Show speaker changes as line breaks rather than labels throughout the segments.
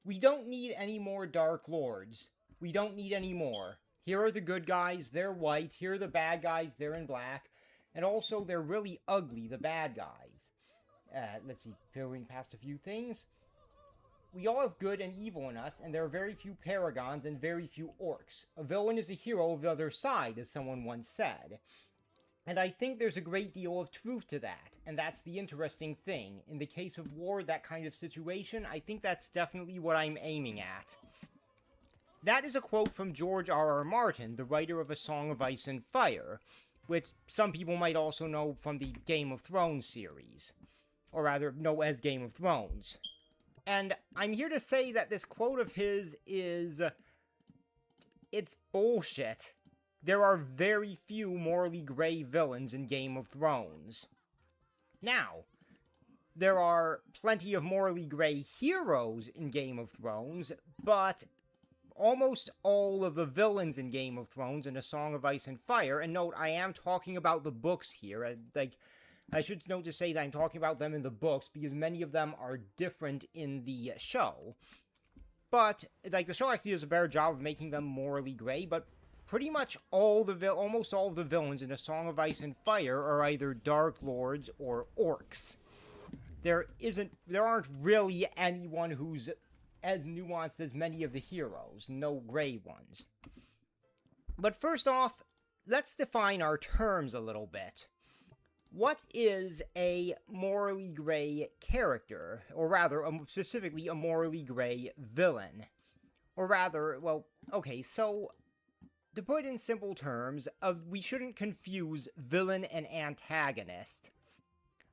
We don't need any more Dark Lords. We don't need any more. Here are the good guys, they're white. Here are the bad guys, they're in black. And also, they're really ugly, the bad guys. Let's see, going past a few things. We all have good and evil in us, and there are very few paragons and very few orcs. A villain is a hero of the other side, as someone once said. And I think there's a great deal of truth to that, and that's the interesting thing. In the case of war, that kind of situation, I think that's definitely what I'm aiming at. That is a quote from George R. R. Martin, the writer of A Song of Ice and Fire, which some people might also know from the Game of Thrones series. Or rather, know as Game of Thrones. And I'm here to say that this quote of his is... it's bullshit. There are very few morally gray villains in Game of Thrones. Now, there are plenty of morally gray heroes in Game of Thrones, but almost all of the villains in Game of Thrones in A Song of Ice and Fire, and note, I am talking about the books here, I should note to say that I'm talking about them in the books, because many of them are different in the show. But, the show actually does a better job of making them morally gray, but pretty much almost all of the villains in A Song of Ice and Fire are either Dark Lords or Orcs. There aren't really anyone who's as nuanced as many of the heroes, no gray ones. But first off, let's define our terms a little bit. What is a morally gray character? Or rather, specifically a morally gray villain? Or rather, well, okay, so to put it in simple terms, we shouldn't confuse villain and antagonist.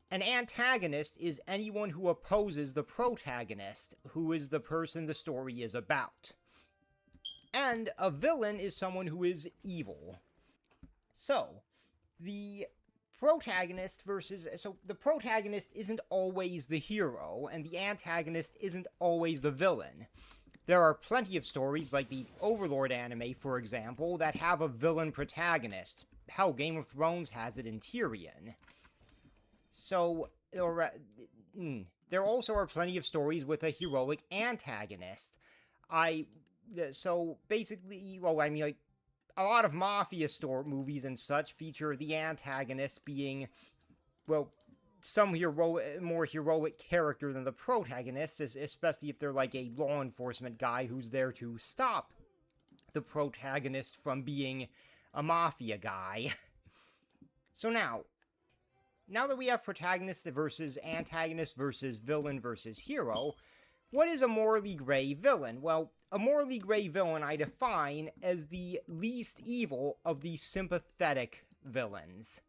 An antagonist is anyone who opposes the protagonist, who is the person the story is about. And a villain is someone who is evil. So, the protagonist isn't always the hero, and the antagonist isn't always the villain. There are plenty of stories, like the Overlord anime, for example, that have a villain protagonist. Hell, Game of Thrones has it in Tyrion. So, there also are plenty of stories with a heroic antagonist. So, basically, a lot of Mafia movies and such feature the antagonist being, some more heroic character than the protagonist, especially if they're like a law enforcement guy who's there to stop the protagonist from being a Mafia guy. So now that we have protagonist versus antagonist versus villain versus hero, what is a morally gray villain? Well, a morally gray villain I define as the least evil of the sympathetic villains.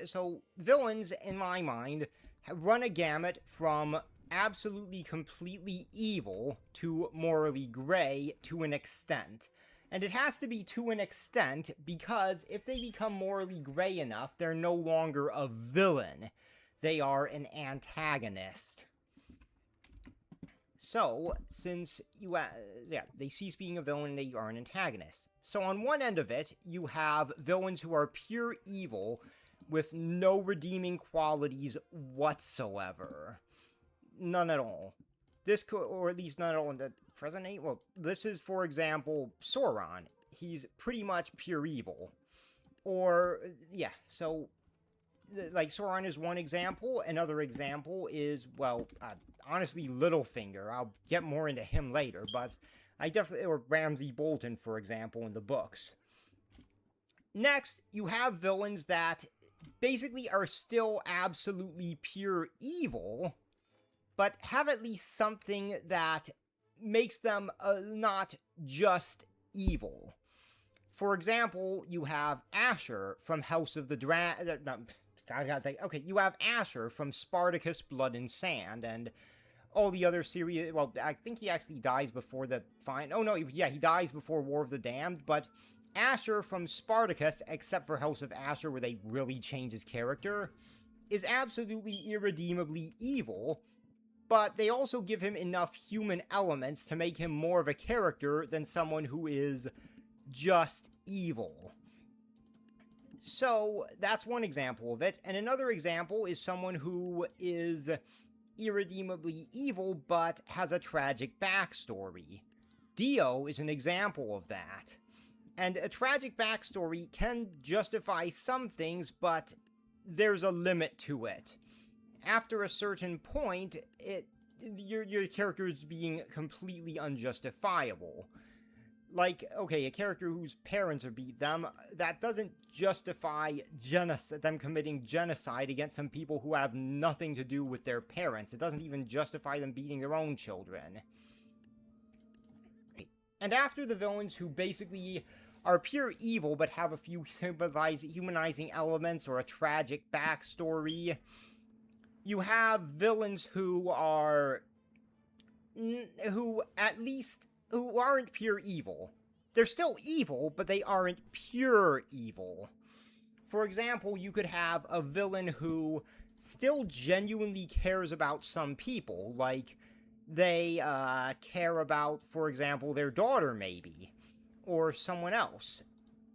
So, villains, in my mind, run a gamut from absolutely completely evil to morally gray to an extent. And it has to be to an extent because if they become morally gray enough, they're no longer a villain. They are an antagonist. So, since they cease being a villain, they are an antagonist. So on one end of it, you have villains who are pure evil with no redeeming qualities whatsoever. None at all. This could, or at least none at all in the present age. Well, this is, for example, Sauron. He's pretty much pure evil. Or, so Sauron is one example. Another example is, honestly, Littlefinger. I'll get more into him later, but or Ramsay Bolton, for example, in the books. Next, you have villains that basically are still absolutely pure evil, but have at least something that makes them not just evil. For example, you have Asher from House of the Dragon. You have Asher from Spartacus, Blood and Sand, and all the other series. Well, I think he actually dies before the he dies before War of the Damned, but Asher from Spartacus, except for House of Asher, where they really change his character, is absolutely irredeemably evil, but they also give him enough human elements to make him more of a character than someone who is just evil. So, that's one example of it, and another example is someone who is irredeemably evil, but has a tragic backstory. Dio is an example of that. And a tragic backstory can justify some things, but there's a limit to it. After a certain point, your character is being completely unjustifiable. Like, okay, a character whose parents are beat them, that doesn't justify them committing genocide against some people who have nothing to do with their parents. It doesn't even justify them beating their own children. And after the villains who basically are pure evil but have a few humanizing elements or a tragic backstory, you have villains who aren't pure evil. They're still evil, but they aren't pure evil. For example, you could have a villain who still genuinely cares about some people, like they care about, for example, their daughter maybe, or someone else.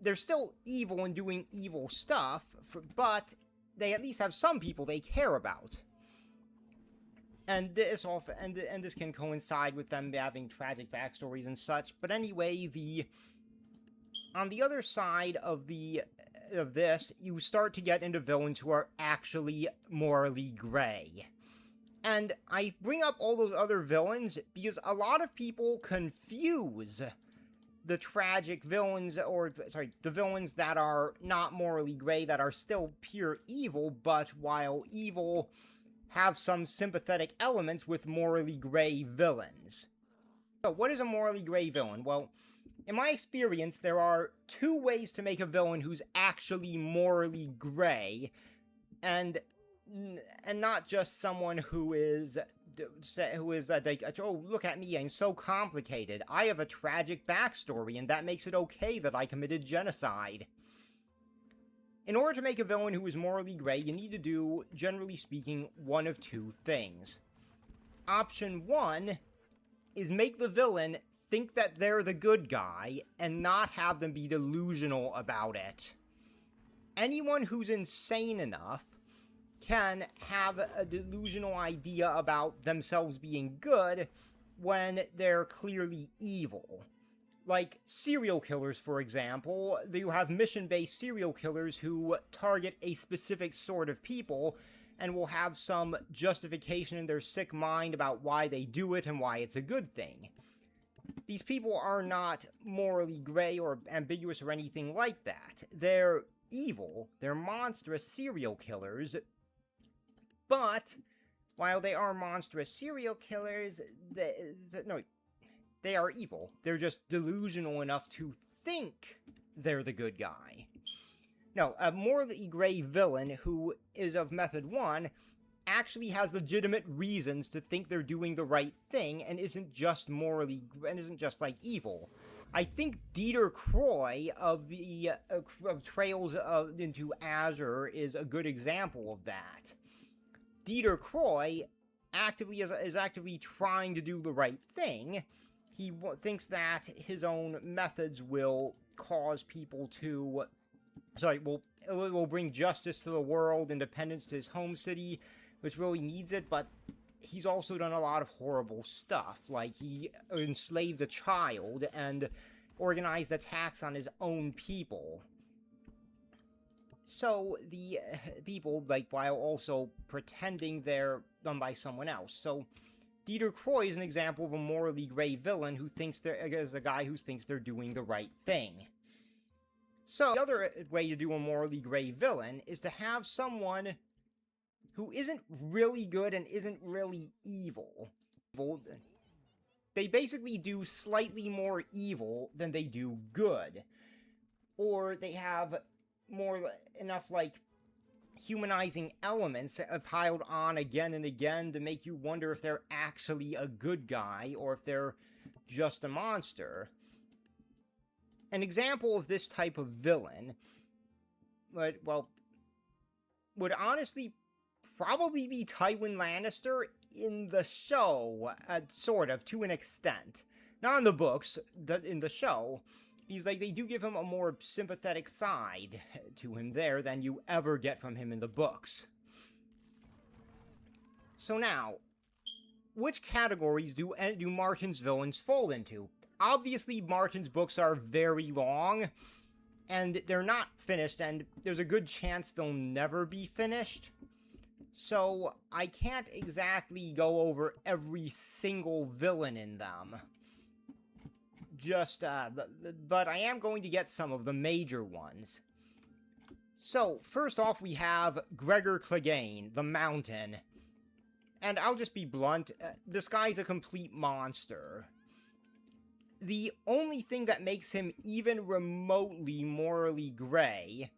They're still evil and doing evil stuff, but they at least have some people they care about. And this can coincide with them having tragic backstories and such. But anyway, on the other side of this, you start to get into villains who are actually morally gray. And I bring up all those other villains because a lot of people confuse the tragic villains, the villains that are not morally gray, that are still pure evil, but while evil, have some sympathetic elements with morally gray villains. So what is a morally gray villain? Well, in my experience, there are two ways to make a villain who's actually morally gray, and not just someone who is like, oh, look at me, I'm so complicated. I have a tragic backstory, and that makes it okay that I committed genocide. In order to make a villain who is morally gray, you need to do, generally speaking, one of two things. Option 1 is make the villain think that they're the good guy, and not have them be delusional about it. Anyone who's insane enough can have a delusional idea about themselves being good when they're clearly evil. Like serial killers, for example. You have mission-based serial killers who target a specific sort of people and will have some justification in their sick mind about why they do it and why it's a good thing. These people are not morally gray or ambiguous or anything like that. They're evil, they're monstrous serial killers, but while they are monstrous serial killers, they are evil. They're just delusional enough to think they're the good guy. No, a morally gray villain who is of Method 1 actually has legitimate reasons to think they're doing the right thing and isn't just like evil. I think Dieter Croy of the Trails into Azure is a good example of that. Dieter Croy is actively trying to do the right thing. He thinks that his own methods will cause people to... will bring justice to the world, independence to his home city, which really needs it, but he's also done a lot of horrible stuff. Like, he enslaved a child and organized attacks on his own people. So, the people, while also pretending they're done by someone else. So, Dieter Croy is an example of a morally gray villain who thinks is a guy who thinks they're doing the right thing. So, the other way to do a morally gray villain is to have someone who isn't really good and isn't really evil. They basically do slightly more evil than they do good. Or they have enough humanizing elements piled on again and again to make you wonder if they're actually a good guy or if they're just a monster. An example of this type of villain would honestly probably be Tywin Lannister in the show, sort of, to an extent. Not in the books, in the show. Because, they do give him a more sympathetic side to him there than you ever get from him in the books. So now, which categories do Martin's villains fall into? Obviously, Martin's books are very long, and they're not finished, and there's a good chance they'll never be finished. So, I can't exactly go over every single villain in them. But I am going to get some of the major ones. So, first off, we have Gregor Clegane, the Mountain. And I'll just be blunt, this guy's a complete monster. The only thing that makes him even remotely morally gray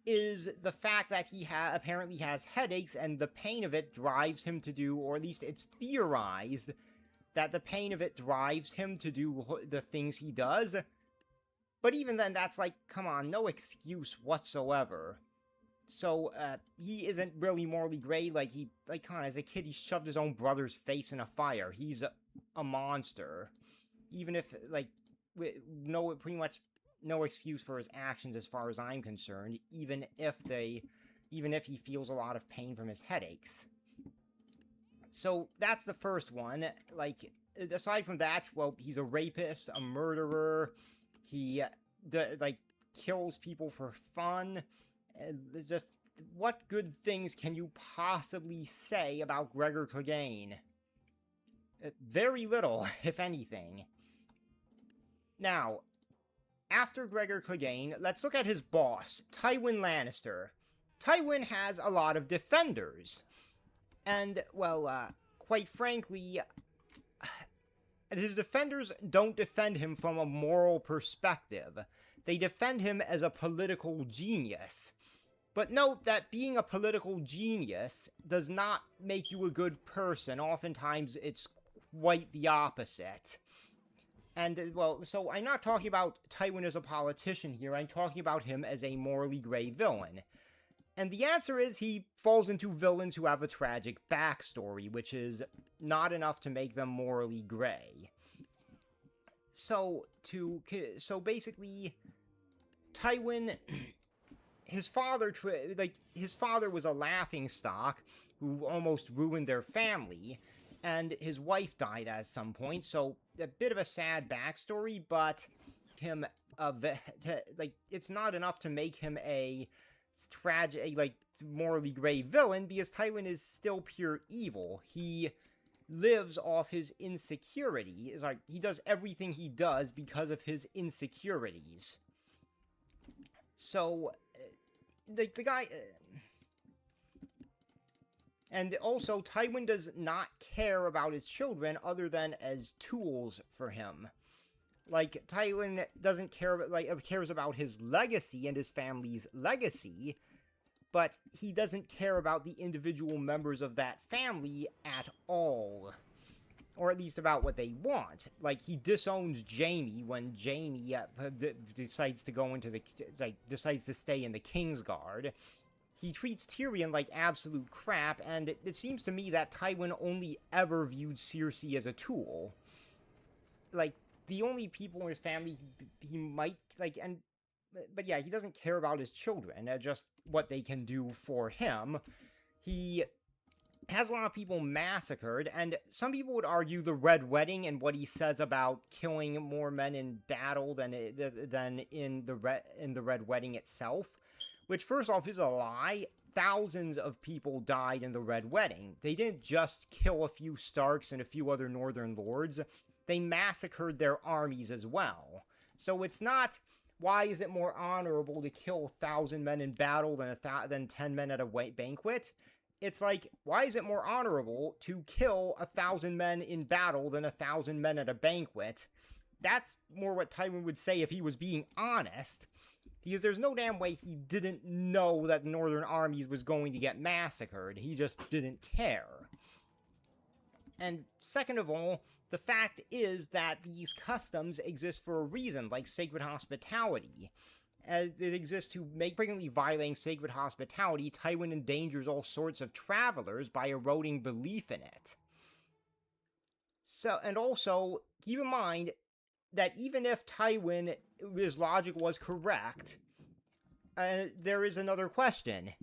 is the fact that he apparently has headaches, and the pain of it drives him to do, or at least it's theorized, that the pain of it drives him to do the things he does. But even then, that's like, come on, no excuse whatsoever. So, he isn't really morally gray. Come on, as a kid, he shoved his own brother's face in a fire. He's a monster. Even if, pretty much no excuse for his actions as far as I'm concerned, even if he feels a lot of pain from his headaches. So, that's the first one. Aside from that, well, he's a rapist, a murderer, he, kills people for fun. It's just, what good things can you possibly say about Gregor Clegane? Very little, if anything. Now, after Gregor Clegane, let's look at his boss, Tywin Lannister. Tywin has a lot of defenders. And, well, quite frankly, his defenders don't defend him from a moral perspective. They defend him as a political genius. But note that being a political genius does not make you a good person. Oftentimes, it's quite the opposite. And, well, so I'm not talking about Tywin as a politician here. I'm talking about him as a morally gray villain. And the answer is he falls into villains who have a tragic backstory, which is not enough to make them morally gray. So basically, Tywin, his father was a laughingstock who almost ruined their family, and his wife died at some point, so a bit of a sad backstory, but it's not enough to make him a tragic, morally gray villain, because Tywin is still pure evil. He lives off his insecurity. He does everything he does because of his insecurities. So, the guy... And also, Tywin does not care about his children other than as tools for him. Tywin doesn't care, cares about his legacy and his family's legacy, but he doesn't care about the individual members of that family at all. Or at least about what they want. He disowns Jaime when Jaime decides to go into decides to stay in the Kingsguard. He treats Tyrion like absolute crap, and it seems to me that Tywin only ever viewed Cersei as a tool. The only people in his family he might, but yeah, he doesn't care about his children, just what they can do for him. He has a lot of people massacred, and some people would argue the Red Wedding and what he says about killing more men in battle than in the Red Wedding itself. Which, first off, is a lie. Thousands of people died in the Red Wedding. They didn't just kill a few Starks and a few other Northern Lords. They massacred their armies as well. So it's not, why is it more honorable to kill 1,000 men in battle than 10 men at a banquet? It's why is it more honorable to kill 1,000 men in battle than 1,000 men at a banquet? That's more what Tywin would say if he was being honest. Because there's no damn way he didn't know that the Northern armies was going to get massacred. He just didn't care. And second of all, the fact is that these customs exist for a reason, like sacred hospitality. As it exists to make frequently violating sacred hospitality, Tywin endangers all sorts of travelers by eroding belief in it. So, and also, keep in mind that even if Tywin, his logic was correct, there is another question.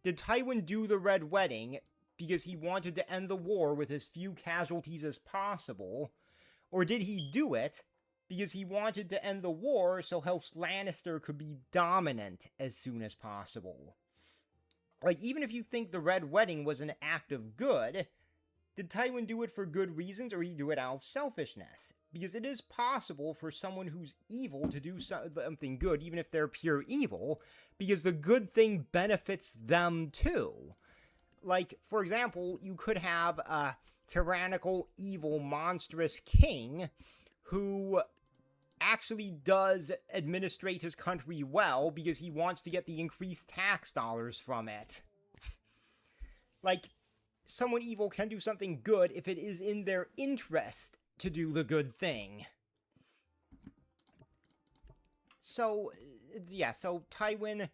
Did Tywin do the Red Wedding because he wanted to end the war with as few casualties as possible? Or did he do it because he wanted to end the war so House Lannister could be dominant as soon as possible? Like, even if you think the Red Wedding was an act of good, did Tywin do it for good reasons, or did he do it out of selfishness? Because it is possible for someone who's evil to do something good, even if they're pure evil, because the good thing benefits them too. Like, for example, you could have a tyrannical, evil, monstrous king who actually does administrate his country well because he wants to get the increased tax dollars from it. Like, someone evil can do something good if it is in their interest to do the good thing. So, yeah, so Tywin,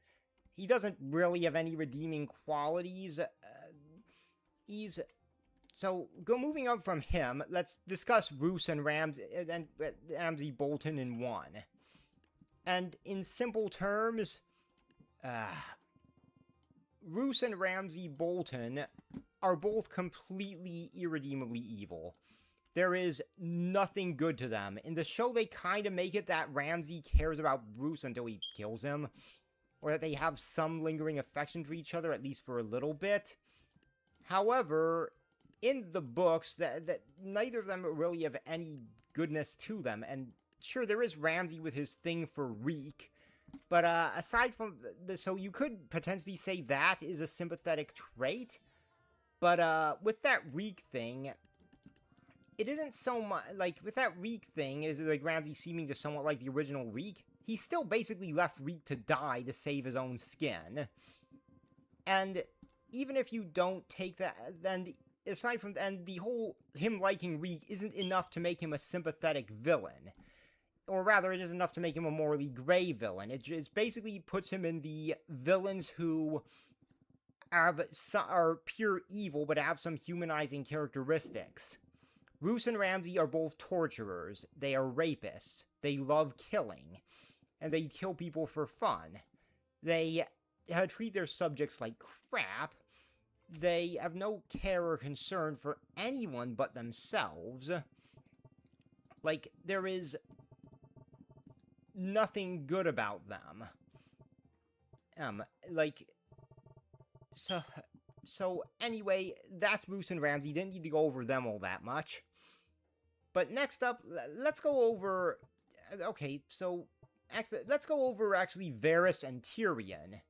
he doesn't really have any redeeming qualities. Moving on from him, let's discuss Roose and Ramsay Bolton in one. And in simple terms, Roose and Ramsay Bolton are both completely irredeemably evil. There is nothing good to them. In the show, they kind of make it that Ramsay cares about Roose until he kills him, or that they have some lingering affection for each other, at least for a little bit. However, in the books, that neither of them really have any goodness to them. And sure, there is Ramsay with his thing for Reek, but aside from so you could potentially say that is a sympathetic trait. But with that Reek thing, it isn't so much like with that Reek thing. Is like Ramsay seeming to somewhat like the original Reek? He still basically left Reek to die to save his own skin. And even if you don't take that, then aside from and the whole him liking Reek isn't enough to make him a sympathetic villain. Or rather, it is enough to make him a morally gray villain. It just basically puts him in the villains who are pure evil but have some humanizing characteristics. Roose and Ramsay are both torturers. They are rapists. They love killing. And they kill people for fun. They treat their subjects like crap. They have no care or concern for anyone but themselves. Like, there is nothing good about them. So anyway, that's Roose and Ramsay. Didn't need to go over them all that much. But next up, let's go over... Okay, so let's go over, actually, Varys and Tyrion.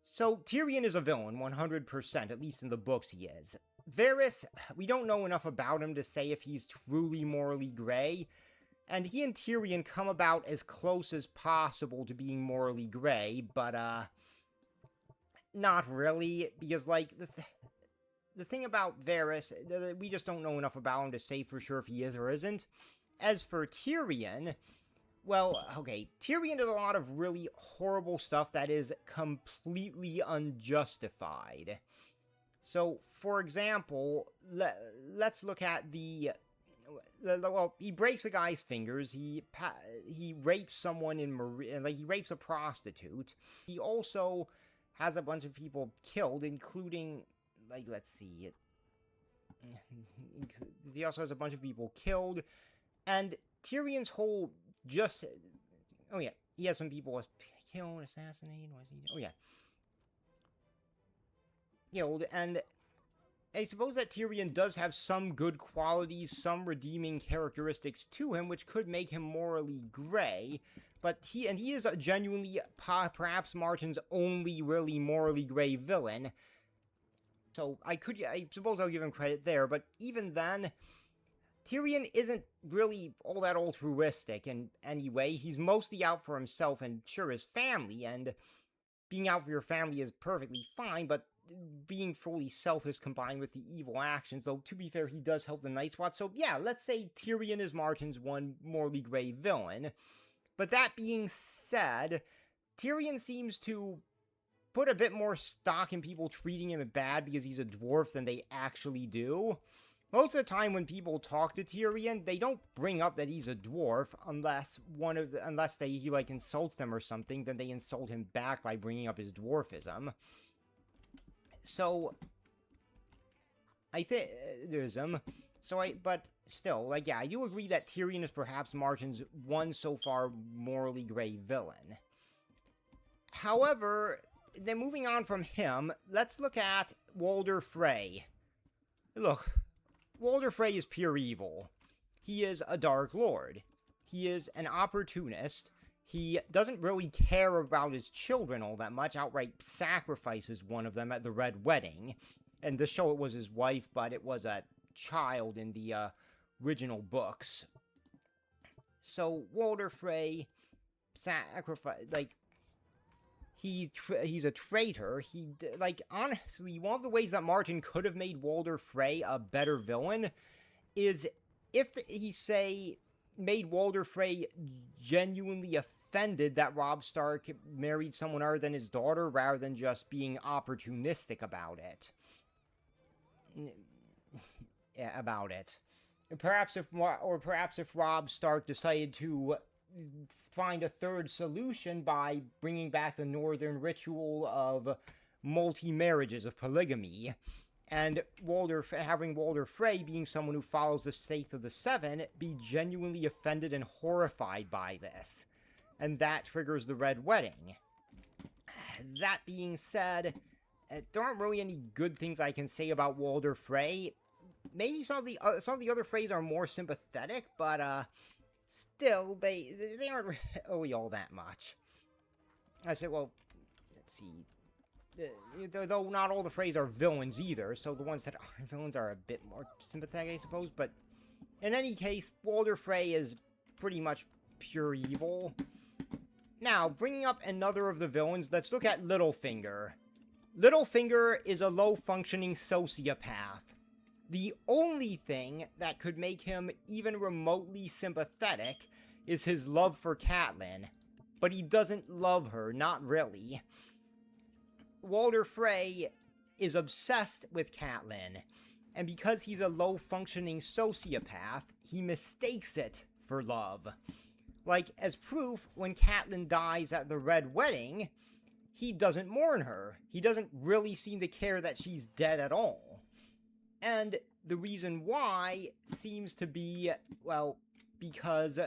So, Tyrion is a villain, 100%, at least in the books he is. Varys, we don't know enough about him to say if he's truly morally gray, and he and Tyrion come about as close as possible to being morally gray, but, not really, because, like, the thing about Varys, we just don't know enough about him to say for sure if he is or isn't. As for Tyrion... Well, okay, Tyrion does a lot of really horrible stuff that is completely unjustified. So, for example, let's look at well, he breaks a guy's fingers, he rapes someone he rapes a prostitute. He also has a bunch of people killed, including, like, let's see, he also has a bunch of people killed, and Tyrion's whole... oh yeah, he has some people killed, assassinated, killed, and I suppose that Tyrion does have some good qualities, some redeeming characteristics to him, which could make him morally gray, but he is a genuinely, perhaps Martin's only really morally gray villain, so I suppose I'll give him credit there, but even then... Tyrion isn't really all that altruistic in any way. He's mostly out for himself and, sure, his family, and being out for your family is perfectly fine, but being fully selfish combined with the evil actions, though, to be fair, he does help the Night's Watch, so yeah, let's say Tyrion is Martin's one morally gray villain. But that being said, Tyrion seems to put a bit more stock in people treating him bad because he's a dwarf than they actually do. Most of the time when people talk to Tyrion, they don't bring up that he's a dwarf unless he like insults them or something, then they insult him back by bringing up his dwarfism. So, I think there's him. But still, like, yeah, I do agree that Tyrion is perhaps Martin's one so far morally gray villain. However, then moving on from him, let's look at Walder Frey. Look, Walder Frey is pure evil. He is a Dark Lord. He is an opportunist. He doesn't really care about his children all that much, outright sacrifices one of them at the Red Wedding. And this show, it was his wife, but it was a child in the original books. So, Walder Frey he's a traitor. Honestly, one of the ways that Martin could have made Walder Frey a better villain is if he made Walder Frey genuinely offended that Robb Stark married someone other than his daughter, rather than just being opportunistic about it. Perhaps if Robb Stark decided to find a third solution by bringing back the northern ritual of multi-marriages, of polygamy, and having Walder Frey, being someone who follows the Faith of the Seven, be genuinely offended and horrified by this. And that triggers the Red Wedding. That being said, there aren't really any good things I can say about Walder Frey. Maybe some of the other Freys are more sympathetic, but still, they aren't really all that much. I said, well, let's see. Though not all the Freys are villains either, so the ones that aren't villains are a bit more sympathetic, I suppose. But in any case, Walder Frey is pretty much pure evil. Now, bringing up another of the villains, let's look at Littlefinger. Littlefinger is a low-functioning sociopath. The only thing that could make him even remotely sympathetic is his love for Catelyn. But he doesn't love her, not really. Walder Frey is obsessed with Catelyn, and because he's a low-functioning sociopath, he mistakes it for love. Like, as proof, when Catelyn dies at the Red Wedding, he doesn't mourn her. He doesn't really seem to care that she's dead at all. And the reason why seems to be, well, because,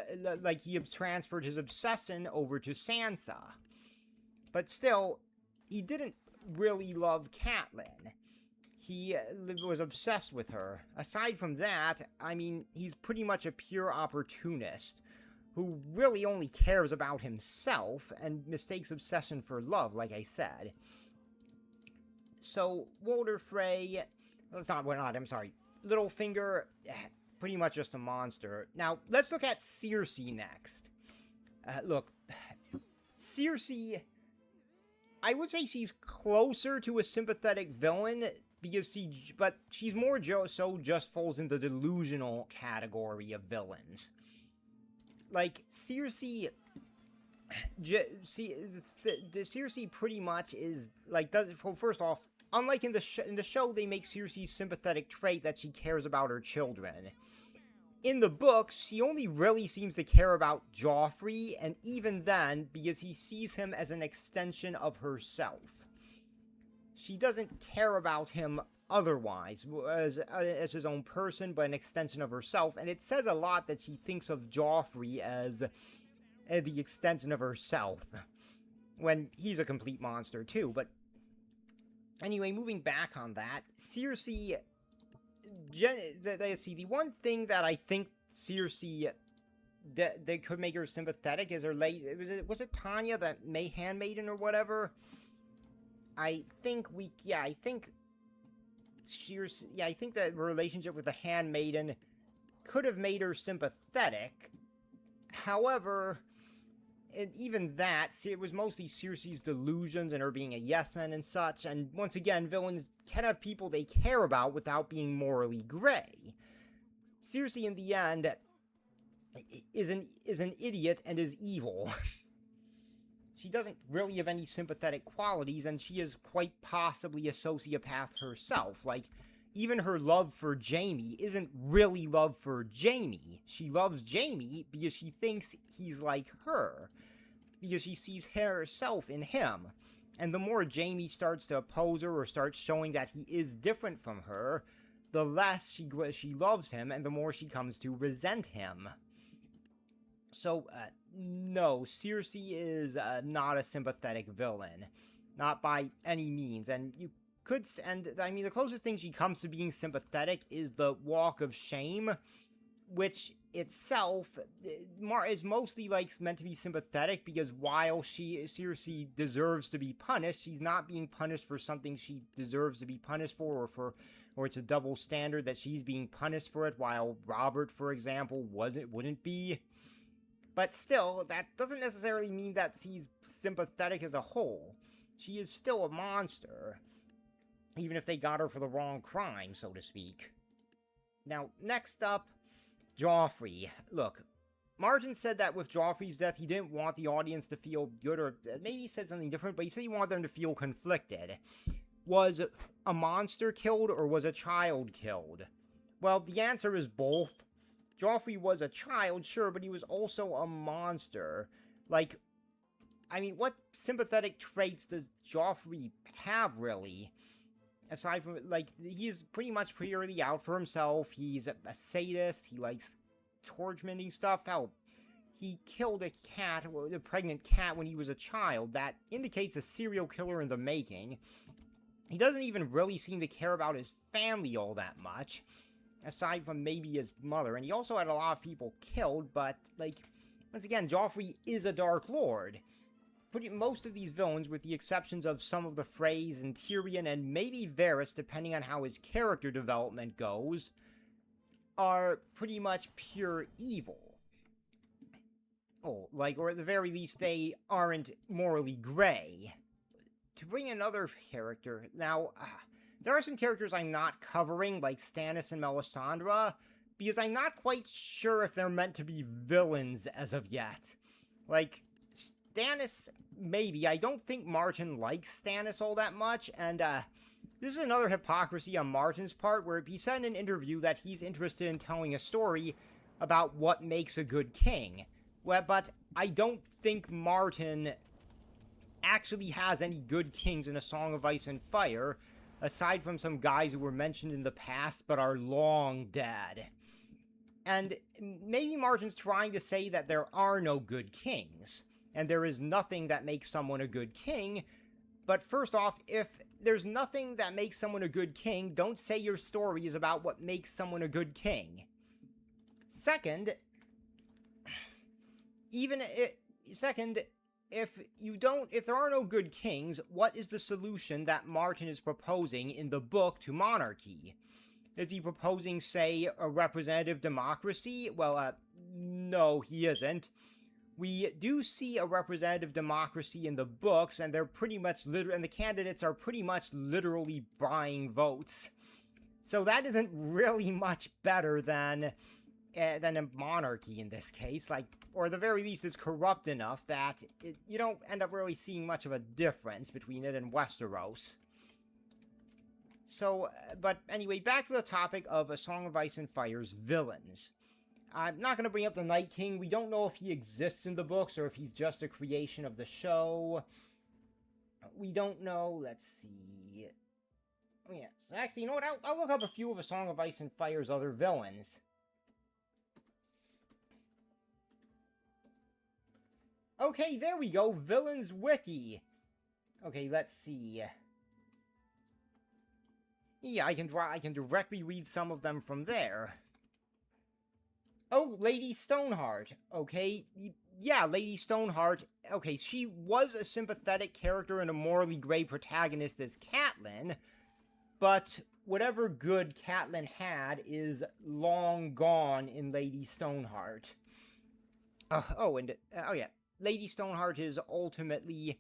he transferred his obsession over to Sansa. But still, he didn't really love Catelyn. He was obsessed with her. Aside from that, I mean, he's pretty much a pure opportunist who really only cares about himself and mistakes obsession for love, like I said. So, Walder Frey... Littlefinger, pretty much just a monster. Now, let's look at Cersei next. Cersei... I would say she's closer to a sympathetic villain, but she's more just falls in the delusional category of villains. Like, Cersei pretty much is, first off, unlike in the show, they make Cersei's sympathetic trait that she cares about her children. In the books, she only really seems to care about Joffrey, and even then, because he sees him as an extension of herself. She doesn't care about him otherwise, as his own person, but an extension of herself, and it says a lot that she thinks of Joffrey as the extension of herself, when he's a complete monster too. But anyway, moving back on that, Cersei... the one thing that I think Cersei that could make her sympathetic is her was it Tanya, that handmaiden or whatever? I think that relationship with the handmaiden could have made her sympathetic. However, even that, it was mostly Cersei's delusions and her being a yes-man and such, and once again, villains can have people they care about without being morally gray. Cersei, in the end, is an idiot and is evil. She doesn't really have any sympathetic qualities, and she is quite possibly a sociopath herself. Like, even her love for Jaime isn't really love for Jaime. She loves Jaime because she thinks he's like her, because she sees herself in him. And the more Jaime starts to oppose her or starts showing that he is different from her, the less she loves him, and the more she comes to resent him. So, no, Cersei is not a sympathetic villain. Not by any means. And I mean, the closest thing she comes to being sympathetic is the Walk of Shame, which itself is mostly, like, meant to be sympathetic, because while Cersei deserves to be punished, she's not being punished for something she deserves to be punished for, or it's a double standard that she's being punished for it, while Robert, for example, wouldn't be. But still, that doesn't necessarily mean that she's sympathetic as a whole. She is still a monster, even if they got her for the wrong crime, so to speak. Now, next up, Joffrey. Look, Martin said that with Joffrey's death, he didn't want the audience to feel good, or maybe he said something different, but he said he wanted them to feel conflicted. Was a monster killed, or was a child killed? Well, the answer is both. Joffrey was a child, sure, but he was also a monster. Like, I mean, what sympathetic traits does Joffrey have, really? Aside from, like, he's pretty much purely out for himself. He's a sadist. He likes tormenting stuff. Hell, he killed a cat, a pregnant cat, when he was a child. That indicates a serial killer in the making. He doesn't even really seem to care about his family all that much, aside from maybe his mother. And he also had a lot of people killed, but, like, once again, Joffrey is a Dark Lord. Most of these villains, with the exceptions of some of the Freys and Tyrion and maybe Varys, depending on how his character development goes, are pretty much pure evil. Oh, like, or at the very least, they aren't morally gray. To bring another character, now, there are some characters I'm not covering, like Stannis and Melisandre, because I'm not quite sure if they're meant to be villains as of yet. Like, Stannis, maybe. I don't think Martin likes Stannis all that much, and this is another hypocrisy on Martin's part, where he said in an interview that he's interested in telling a story about what makes a good king. Well, but I don't think Martin actually has any good kings in A Song of Ice and Fire, aside from some guys who were mentioned in the past but are long dead. And maybe Martin's trying to say that there are no good kings, and there is nothing that makes someone a good king. But first off, if there's nothing that makes someone a good king, don't say your story is about what makes someone a good king. Second, if there are no good kings, what is the solution that Martin is proposing in the book to monarchy? Is he proposing, say, a representative democracy? Well, no, he isn't. We do see a representative democracy in the books, and they're pretty much and the candidates are pretty much literally buying votes. So that isn't really much better than a monarchy in this case, like, or at the very least it's corrupt enough that you don't end up really seeing much of a difference between it and Westeros. So, but anyway, back to the topic of A Song of Ice and Fire's villains. I'm not going to bring up the Night King. We don't know if he exists in the books or if he's just a creation of the show. We don't know. Let's see. Oh, yeah. So actually, you know what? I'll look up a few of A Song of Ice and Fire's other villains. Okay, there we go. Villains Wiki. Okay, let's see. Yeah, I can directly read some of them from there. Oh, Lady Stoneheart. Okay, yeah, Lady Stoneheart. Okay, she was a sympathetic character and a morally gray protagonist as Catelyn, but whatever good Catelyn had is long gone in Lady Stoneheart. Oh yeah, Lady Stoneheart is ultimately,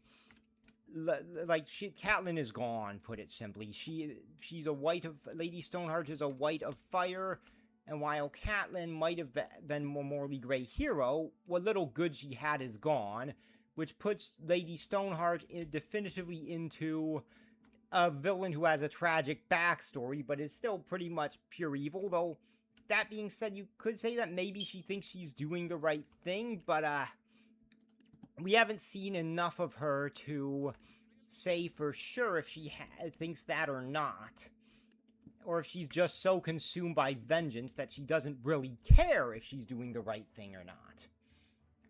like, Catelyn is gone, put it simply. She's a white of, Lady Stoneheart is a white of fire. And while Catelyn might have been a morally gray hero, what little good she had is gone, which puts Lady Stoneheart definitively into a villain who has a tragic backstory, but is still pretty much pure evil, though that being said, you could say that maybe she thinks she's doing the right thing, but we haven't seen enough of her to say for sure if she thinks that or not. or if she's just so consumed by vengeance that she doesn't really care if she's doing the right thing or not.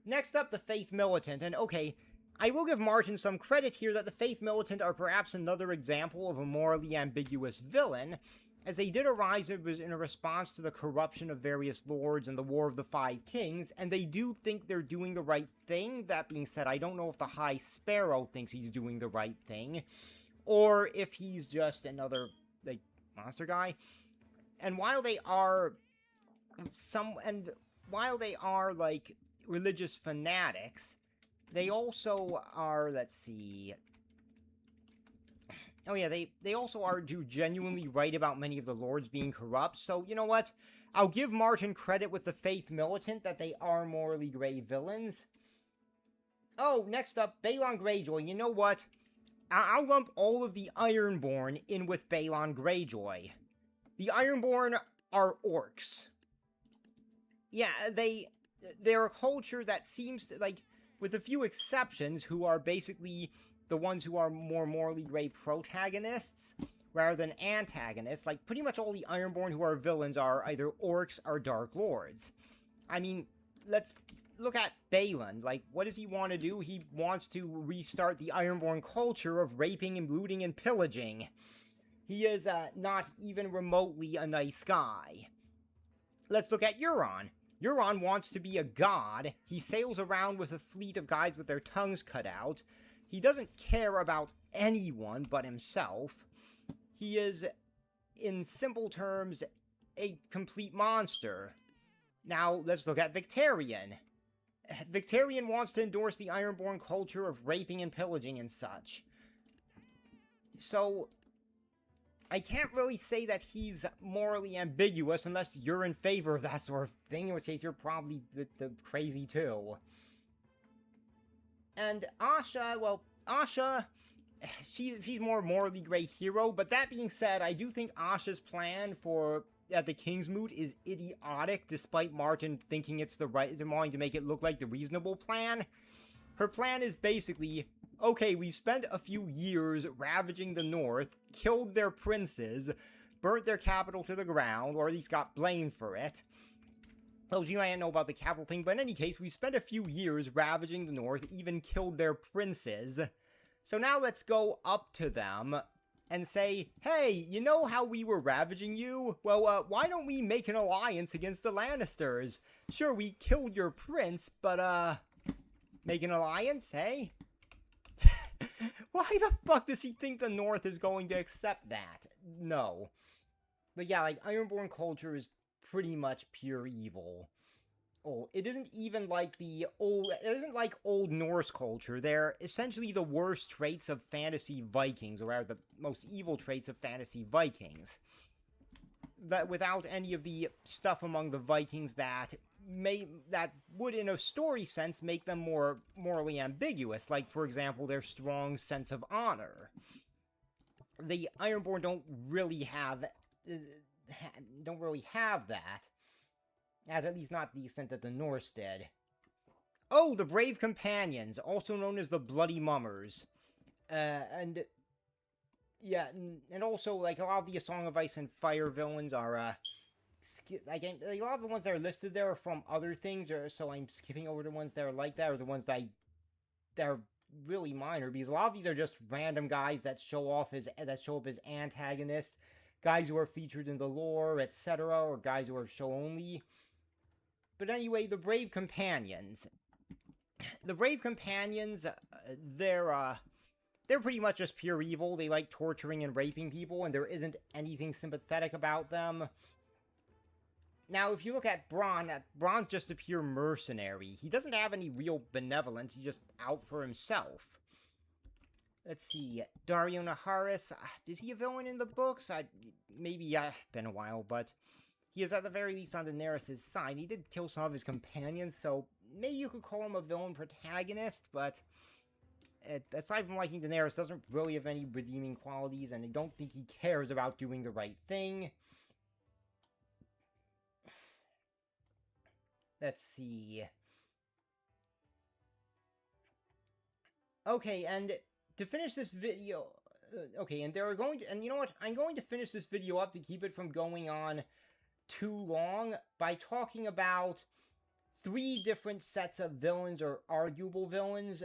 Next up, the Faith Militant, and okay, I will give Martin some credit here that the Faith Militant are perhaps another example of a morally ambiguous villain, as they did arise in a response to the corruption of various lords and the War of the Five Kings, and they do think they're doing the right thing. That being said, I don't know if the High Sparrow thinks he's doing the right thing, or if he's just another, like, monster guy. And while they are like, religious fanatics, they also are, let's see... Oh yeah, they also are genuinely right about many of the lords being corrupt, so you know what? I'll give Martin credit with the Faith Militant that they are morally gray villains. Oh, next up, Balon Greyjoy. You know what? I'll lump all of the Ironborn in with Balon Greyjoy. The Ironborn are orcs. Yeah, they're a culture that seems to, like, with a few exceptions, who are basically the ones who are more morally gray protagonists rather than antagonists. Like, pretty much all the Ironborn who are villains are either orcs or Dark Lords. I mean, let's look at Balon. Like, what does he want to do? He wants to restart the Ironborn culture of raping and looting and pillaging. He is not even remotely a nice guy. Let's look at Euron. Euron wants to be a god. He sails around with a fleet of guys with their tongues cut out. He doesn't care about anyone but himself. He is, in simple terms, a complete monster. Now, let's look at Victarion. Victarion wants to endorse the Ironborn culture of raping and pillaging and such. So, I can't really say that he's morally ambiguous unless you're in favor of that sort of thing, in which case you're probably the crazy too. And Asha, well, Asha, she's more morally gray hero, but that being said, I do think Asha's plan for at the Kingsmoot is idiotic, despite Martin thinking it's the right, wanting to make it look like the reasonable plan. Her plan is basically, okay, we spent a few years ravaging the North, killed their princes, burnt their capital to the ground, or at least got blamed for it. Oh, you might not know about the capital thing, but in any case, we spent a few years ravaging the North, even killed their princes. So now let's go up to them and say, hey, you know how we were ravaging you? Well, why don't we make an alliance against the Lannisters? Sure, we killed your prince, but, make an alliance, hey? Why the fuck does he think the North is going to accept that? No. But yeah, like, Ironborn culture is pretty much pure evil. Oh, it isn't even like old Norse culture. They're essentially the worst traits of fantasy Vikings, or rather the most evil traits of fantasy Vikings. That without any of the stuff among the Vikings that would, in a story sense, make them more morally ambiguous, like, for example, their strong sense of honor. The Ironborn don't really have that. At least not the extent that the Norse did. Oh, the Brave Companions, also known as the Bloody Mummers. And also, like, a lot of the Song of Ice and Fire villains are, like, a lot of the ones that are listed there are from other things, so I'm skipping over the ones that are like that, or the ones that are really minor, because a lot of these are just random guys that show up as antagonists, guys who are featured in the lore, etc., or guys who are show only. But anyway, the Brave Companions. The Brave Companions, they're pretty much just pure evil. They like torturing and raping people, and there isn't anything sympathetic about them. Now, if you look at Bronn, Bronn's just a pure mercenary. He doesn't have any real benevolence, he's just out for himself. Let's see, Daario Naharis, is he a villain in the books? Maybe, been a while, but he is at the very least on Daenerys' side. He did kill some of his companions, so maybe you could call him a villain protagonist, but aside from liking Daenerys, doesn't really have any redeeming qualities, and I don't think he cares about doing the right thing. Let's see. Okay, and to finish this video, Okay, and they're going to, and you know what? I'm going to finish this video up to keep it from going on too long by talking about 3 different sets of villains or arguable villains.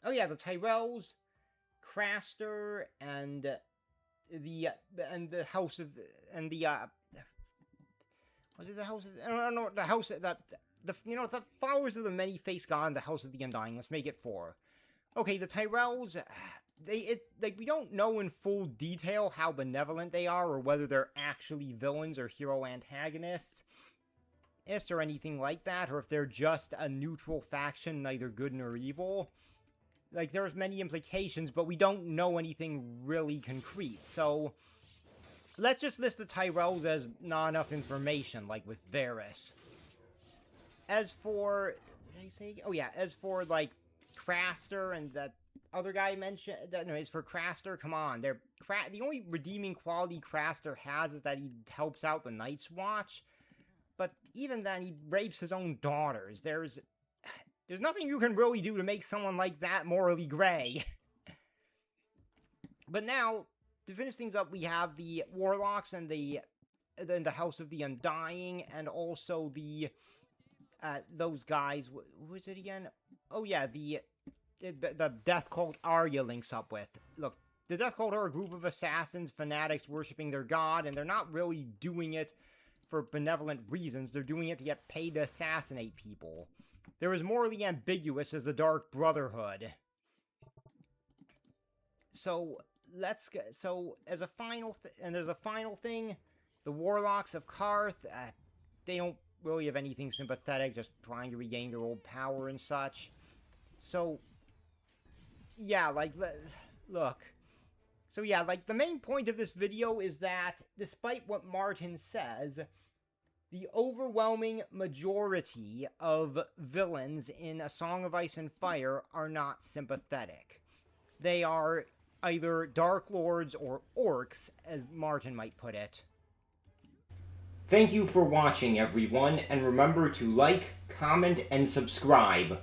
Oh yeah, the Tyrells, Craster, and the House of, and the was it the House of, no, the House of, the followers of the many-faced god and the House of the Undying. Let's make it 4. Okay, the Tyrells, we don't know in full detail how benevolent they are, or whether they're actually villains or hero antagonists, or anything like that, or if they're just a neutral faction, neither good nor evil. Like, there's many implications, but we don't know anything really concrete, so let's just list the Tyrells as not enough information, like with Varys. As for, what did I say? Oh yeah, as for, like, Craster and that other guy mentioned, as for Craster, come on, the only redeeming quality Craster has is that he helps out the Night's Watch, but even then, he rapes his own daughters. There's nothing you can really do to make someone like that morally gray. But now, to finish things up, we have the Warlocks and the House of the Undying, and also the those guys. What was it again? Oh yeah, the Death Cult Arya links up with. Look, the Death Cult are a group of assassins, fanatics worshipping their god, and they're not really doing it for benevolent reasons. They're doing it to get paid to assassinate people. They're as morally ambiguous as the Dark Brotherhood. So let's go. So as a final thing, the Warlocks of Qarth, they don't really have anything sympathetic, just trying to regain their old power and such. So yeah, like, look. So yeah, like, the main point of this video is that, despite what Martin says, the overwhelming majority of villains in A Song of Ice and Fire are not sympathetic. They are either Dark Lords or Orcs, as Martin might put it. Thank you for watching, everyone, and remember to like, comment, and subscribe.